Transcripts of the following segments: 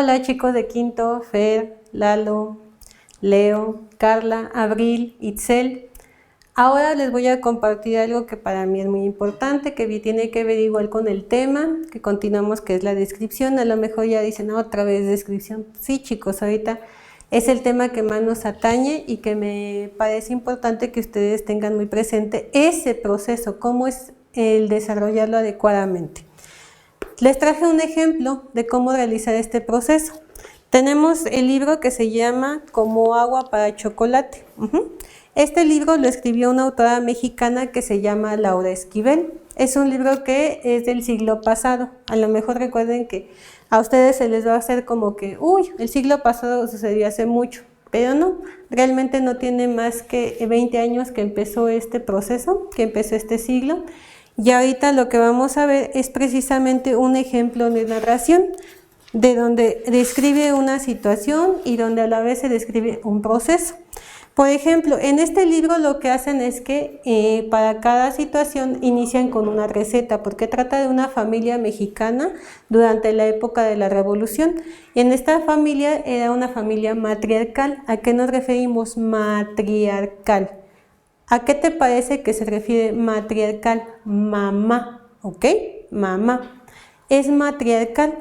Hola chicos de quinto, Fer, Lalo, Leo, Carla, Abril, Itzel. Ahora les voy a compartir algo que para mí es muy importante, que tiene que ver igual con el tema, que continuamos, que es la descripción. A lo mejor ya dicen otra vez descripción. Sí chicos, ahorita es el tema que más nos atañe y que me parece importante que ustedes tengan muy presente ese proceso, cómo es el desarrollarlo adecuadamente. Les traje un ejemplo de cómo realizar este proceso. Tenemos el libro que se llama Como agua para chocolate. Este libro lo escribió una autora mexicana que se llama Laura Esquivel. Es un libro que es del siglo pasado. A lo mejor recuerden que a ustedes se les va a hacer como que, uy, el siglo pasado sucedió hace mucho. Pero no, realmente no tiene más que 20 años que empezó este proceso, que empezó este siglo. Y ahorita lo que vamos a ver es precisamente un ejemplo de narración, de donde describe una situación y donde a la vez se describe un proceso. Por ejemplo, en este libro lo que hacen es que para cada situación inician con una receta, porque trata de una familia mexicana durante la época de la Revolución. En esta familia era una familia matriarcal. ¿A qué nos referimos? Matriarcal. ¿A qué te parece que se refiere matriarcal? Mamá, ¿ok? Mamá. Es matriarcal.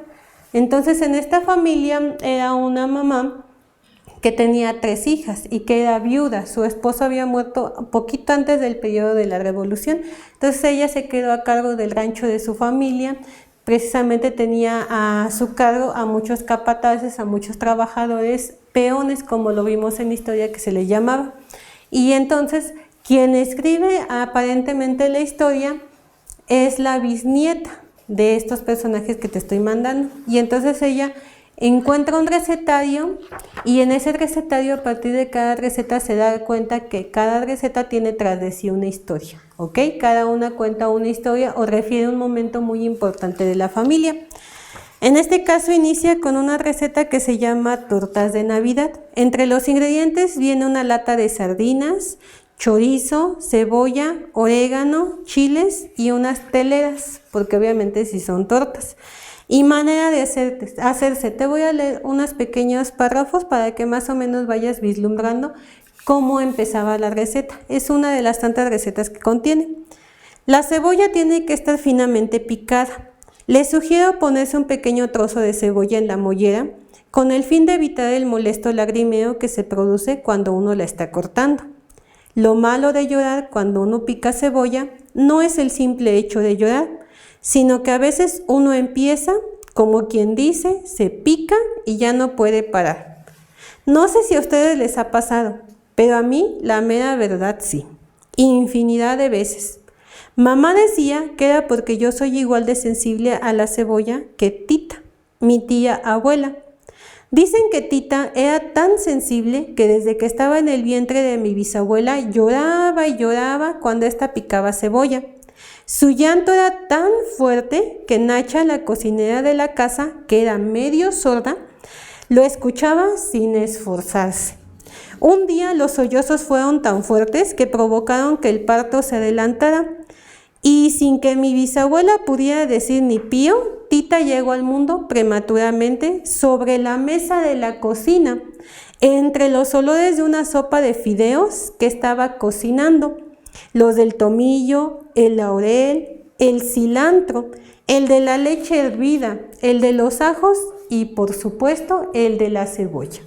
Entonces, en esta familia era una mamá que tenía 3 hijas y que era viuda. Su esposo había muerto poquito antes del periodo de la Revolución. Entonces, ella se quedó a cargo del rancho de su familia. Precisamente tenía a su cargo a muchos capataces, a muchos trabajadores, peones, como lo vimos en la historia que se les llamaba. Y entonces, quien escribe aparentemente la historia es la bisnieta de estos personajes que te estoy mandando. Y entonces ella encuentra un recetario y en ese recetario, a partir de cada receta, se da cuenta que cada receta tiene tras de sí una historia, ¿ok? Cada una cuenta una historia o refiere a un momento muy importante de la familia. En este caso inicia con una receta que se llama tortas de Navidad. Entre los ingredientes viene una lata de sardinas, chorizo, cebolla, orégano, chiles y unas teleras, porque obviamente sí son tortas. Y manera de hacerse, te voy a leer unos pequeños párrafos para que más o menos vayas vislumbrando cómo empezaba la receta. Es una de las tantas recetas que contiene. La cebolla tiene que estar finamente picada. Les sugiero ponerse un pequeño trozo de cebolla en la mollera con el fin de evitar el molesto lagrimeo que se produce cuando uno la está cortando. Lo malo de llorar cuando uno pica cebolla no es el simple hecho de llorar, sino que a veces uno empieza, como quien dice, se pica y ya no puede parar. No sé si a ustedes les ha pasado, pero a mí la mera verdad sí, infinidad de veces. Mamá decía que era porque yo soy igual de sensible a la cebolla que Tita, mi tía abuela. Dicen que Tita era tan sensible que desde que estaba en el vientre de mi bisabuela lloraba y lloraba cuando ésta picaba cebolla. Su llanto era tan fuerte que Nacha, la cocinera de la casa, que era medio sorda, lo escuchaba sin esforzarse. Un día los sollozos fueron tan fuertes que provocaron que el parto se adelantara. Y sin que mi bisabuela pudiera decir ni pío, Tita llegó al mundo prematuramente sobre la mesa de la cocina, entre los olores de una sopa de fideos que estaba cocinando, los del tomillo, el laurel, el cilantro, el de la leche hervida, el de los ajos y por supuesto el de la cebolla.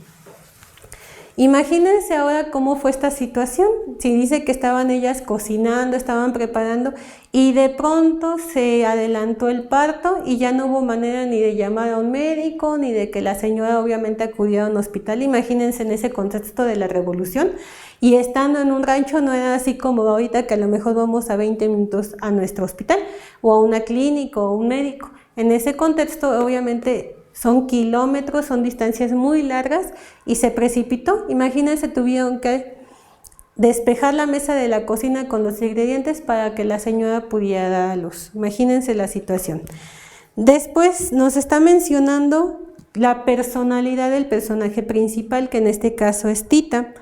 Imagínense ahora cómo fue esta situación. Si dice que estaban ellas cocinando, estaban preparando y de pronto se adelantó el parto y ya no hubo manera ni de llamar a un médico ni de que la señora obviamente acudiera a un hospital. Imagínense en ese contexto de la Revolución y estando en un rancho no era así como ahorita que a lo mejor vamos a 20 minutos a nuestro hospital o a una clínica o a un médico. En ese contexto obviamente son kilómetros, son distancias muy largas y se precipitó. Imagínense, tuvieron que despejar la mesa de la cocina con los ingredientes para que la señora pudiera dar a luz. Imagínense la situación. Después nos está mencionando la personalidad del personaje principal, que en este caso es Tita.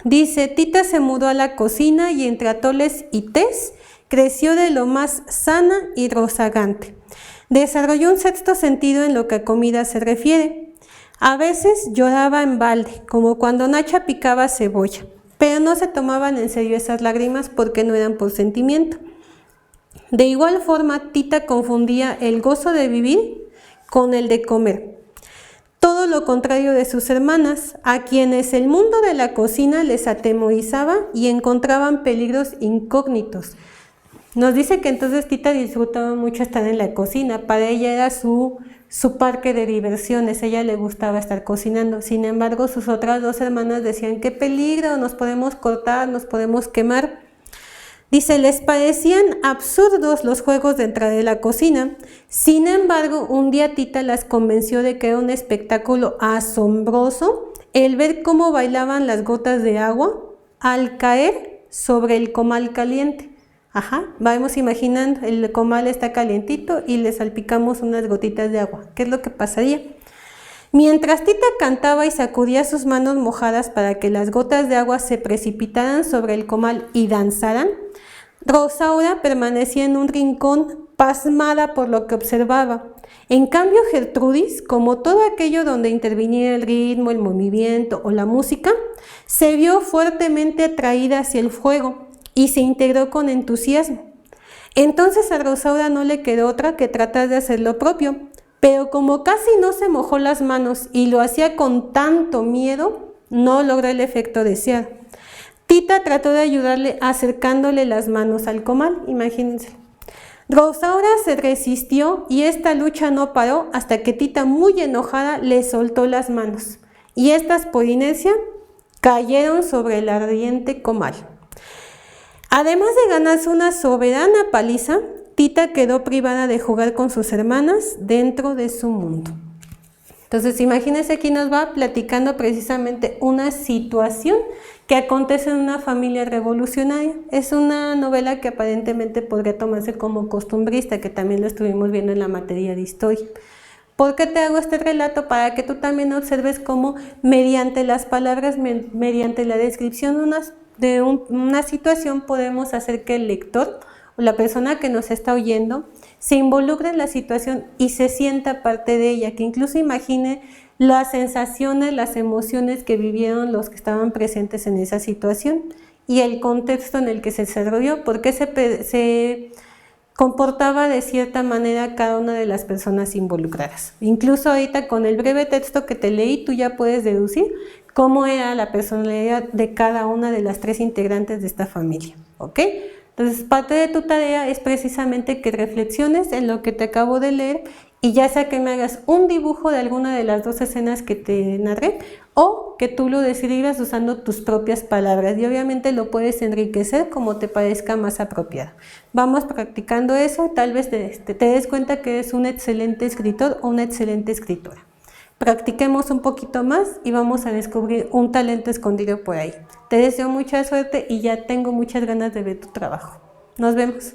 Dice, Tita se mudó a la cocina y entre atoles y tés creció de lo más sana y rozagante. Desarrolló un sexto sentido en lo que a comida se refiere. A veces lloraba en balde, como cuando Nacha picaba cebolla, pero no se tomaban en serio esas lágrimas porque no eran por sentimiento. De igual forma, Tita confundía el gozo de vivir con el de comer. Todo lo contrario de sus hermanas, a quienes el mundo de la cocina les atemorizaba y encontraban peligros incógnitos. Nos dice que entonces Tita disfrutaba mucho estar en la cocina, para ella era su parque de diversiones, a ella le gustaba estar cocinando. Sin embargo, sus otras dos hermanas decían, ¡qué peligro! Nos podemos cortar, nos podemos quemar. Dice, les parecían absurdos los juegos dentro de la cocina. Sin embargo, un día Tita las convenció de que era un espectáculo asombroso el ver cómo bailaban las gotas de agua al caer sobre el comal caliente. Vamos imaginando, el comal está calientito y le salpicamos unas gotitas de agua. ¿Qué es lo que pasaría? Mientras Tita cantaba y sacudía sus manos mojadas para que las gotas de agua se precipitaran sobre el comal y danzaran, Rosaura permanecía en un rincón, pasmada por lo que observaba. En cambio, Gertrudis, como todo aquello donde interviniera el ritmo, el movimiento o la música, se vio fuertemente atraída hacia el fuego y se integró con entusiasmo. Entonces a Rosaura no le quedó otra que tratar de hacer lo propio, pero como casi no se mojó las manos y lo hacía con tanto miedo, no logró el efecto deseado. Tita trató de ayudarle acercándole las manos al comal, imagínense. Rosaura se resistió y esta lucha no paró hasta que Tita, muy enojada, le soltó las manos. Y estas, por inercia, cayeron sobre el ardiente comal. Además de ganarse una soberana paliza, Tita quedó privada de jugar con sus hermanas dentro de su mundo. Entonces, imagínense, aquí nos va platicando precisamente una situación que acontece en una familia revolucionaria. Es una novela que aparentemente podría tomarse como costumbrista, que también lo estuvimos viendo en la materia de historia. ¿Por qué te hago este relato? Para que tú también observes cómo mediante las palabras, mediante la descripción de una situación, podemos hacer que el lector o la persona que nos está oyendo se involucre en la situación y se sienta parte de ella, que incluso imagine las sensaciones, las emociones que vivieron los que estaban presentes en esa situación y el contexto en el que se desarrolló, por qué se comportaba de cierta manera cada una de las personas involucradas. Incluso ahorita con el breve texto que te leí, tú ya puedes deducir cómo era la personalidad de cada una de las tres integrantes de esta familia, ¿ok? Entonces, parte de tu tarea es precisamente que reflexiones en lo que te acabo de leer y ya sea que me hagas un dibujo de alguna de las dos escenas que te narré o que tú lo describas usando tus propias palabras y obviamente lo puedes enriquecer como te parezca más apropiado. Vamos practicando eso, tal vez te des cuenta que eres un excelente escritor o una excelente escritora. Practiquemos un poquito más y vamos a descubrir un talento escondido por ahí. Te deseo mucha suerte y ya tengo muchas ganas de ver tu trabajo. Nos vemos.